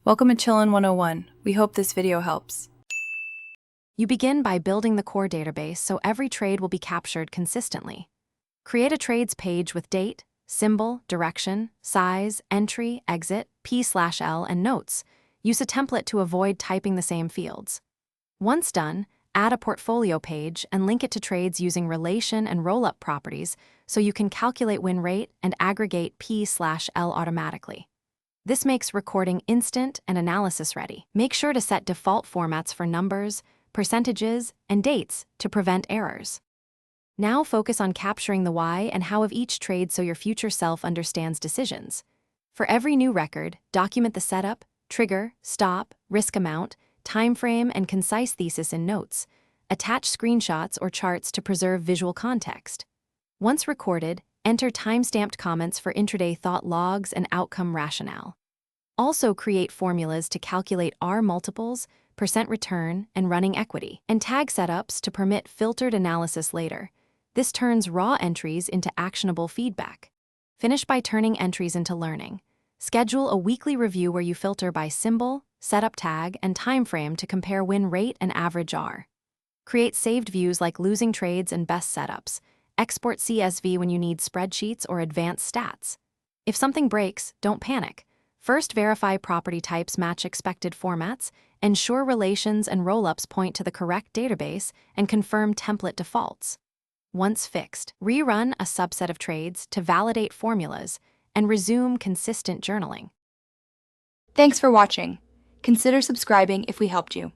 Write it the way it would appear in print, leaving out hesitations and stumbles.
Welcome to Chillin' 101. We hope this video helps. You begin by building the core database so every trade will be captured consistently. Create a trades page with date, symbol, direction, size, entry, exit, P/L, and notes. Use a template to avoid typing the same fields. Once done, add a portfolio page and link it to trades using relation and roll-up properties so you can calculate win rate and aggregate P/L automatically. This makes recording instant and analysis ready. Make sure to set default formats for numbers, percentages, and dates to prevent errors. Now focus on capturing the why and how of each trade so your future self understands decisions. For every new record, document the setup, trigger, stop, risk amount, time frame, and concise thesis in notes. Attach screenshots or charts to preserve visual context. Once recorded, enter time-stamped comments for intraday thought logs and outcome rationale. Also create formulas to calculate R multiples, percent return, and running equity, and tag setups to permit filtered analysis later. This turns raw entries into actionable feedback. Finish by turning entries into learning. Schedule a weekly review where you filter by symbol, setup tag, and time frame to compare win rate and average R. Create saved views like losing trades and best setups. Export CSV when you need spreadsheets or advanced stats. If something breaks, don't panic. First, verify property types match expected formats, ensure relations and rollups point to the correct database, and confirm template defaults. Once fixed, rerun a subset of trades to validate formulas and resume consistent journaling. Thanks for watching. Consider subscribing if we helped you.